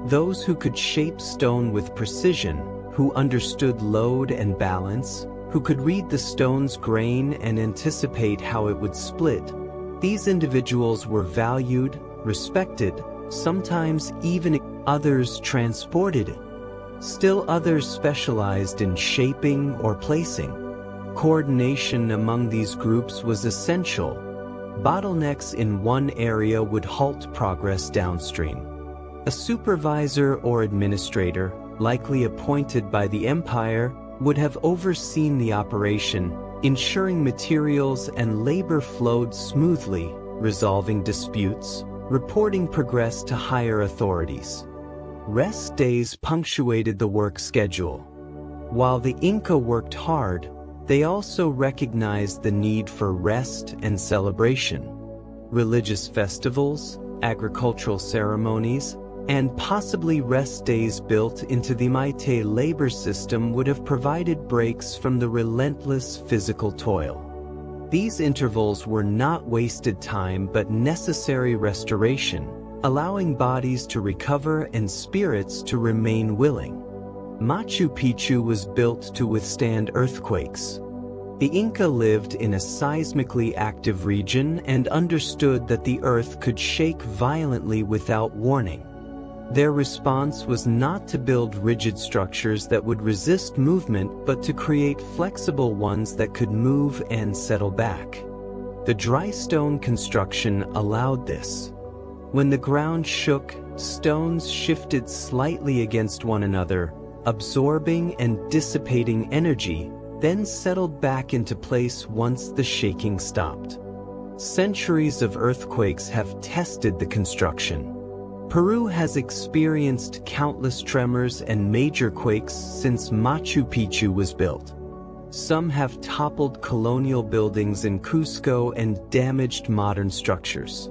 Those who could shape stone with precision, who understood load and balance, who could read the stone's grain and anticipate how it would split, these individuals were valued, respected, sometimes even others transported it. Still others specialized in shaping or placing. Coordination among these groups was essential. Bottlenecks in one area would halt progress downstream. A supervisor or administrator, likely appointed by the empire, would have overseen the operation, ensuring materials and labor flowed smoothly, resolving disputes, reporting progress to higher authorities. Rest days punctuated the work schedule. While the Inca worked hard, they also recognized the need for rest and celebration. Religious festivals, agricultural ceremonies, and possibly rest days built into the Maite labor system would have provided breaks from the relentless physical toil. These intervals were not wasted time but necessary restoration, allowing bodies to recover and spirits to remain willing. Machu Picchu was built to withstand earthquakes. The Inca lived in a seismically active region and understood that the earth could shake violently without warning. Their response was not to build rigid structures that would resist movement but to create flexible ones that could move and settle back. The dry stone construction allowed this. When the ground shook, stones shifted slightly against one another, absorbing and dissipating energy, then settled back into place once the shaking stopped. Centuries of earthquakes have tested the construction. Peru has experienced countless tremors and major quakes since Machu Picchu was built. Some have toppled colonial buildings in Cusco and damaged modern structures.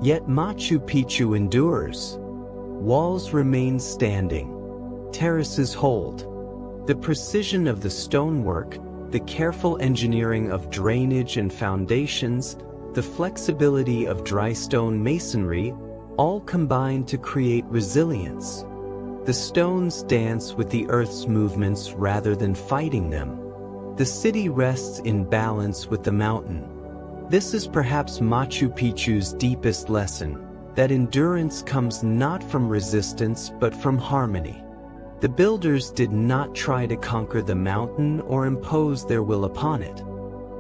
Yet Machu Picchu endures. Walls remain standing. Terraces hold. The precision of the stonework, the careful engineering of drainage and foundations, the flexibility of dry stone masonry, all combine to create resilience. The stones dance with the earth's movements rather than fighting them. The city rests in balance with the mountain. This is perhaps Machu Picchu's deepest lesson, that endurance comes not from resistance but from harmony. The builders did not try to conquer the mountain or impose their will upon it.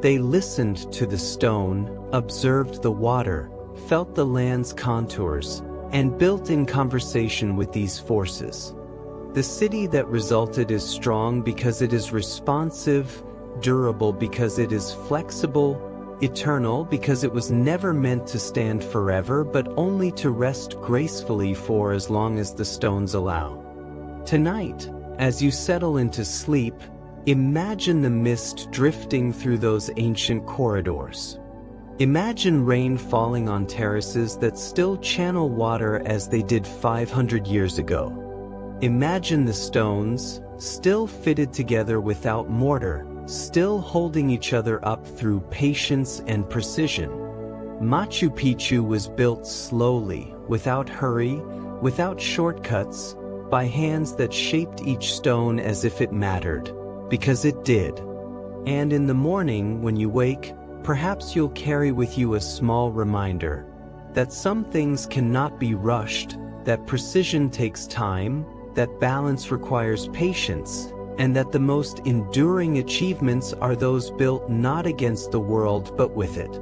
They listened to the stone, observed the water, felt the land's contours, and built in conversation with these forces. The city that resulted is strong because it is responsive, durable because it is flexible, eternal because it was never meant to stand forever but only to rest gracefully for as long as the stones allow. Tonight, as you settle into sleep, imagine the mist drifting through those ancient corridors. Imagine rain falling on terraces that still channel water as they did 500 years ago. Imagine the stones, still fitted together without mortar, still holding each other up through patience and precision. Machu Picchu was built slowly, without hurry, without shortcuts, by hands that shaped each stone as if it mattered, because it did. And in the morning, when you wake, perhaps you'll carry with you a small reminder that some things cannot be rushed, that precision takes time, that balance requires patience, and that the most enduring achievements are those built not against the world but with it.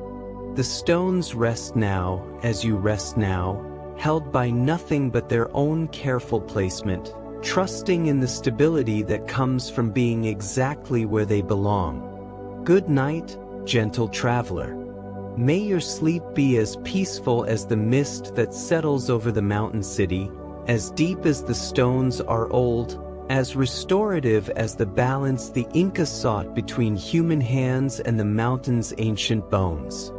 The stones rest now, as you rest now, held by nothing but their own careful placement, trusting in the stability that comes from being exactly where they belong. Good night, gentle traveler. May your sleep be as peaceful as the mist that settles over the mountain city, as deep as the stones are old, as restorative as the balance the Inca sought between human hands and the mountain's ancient bones.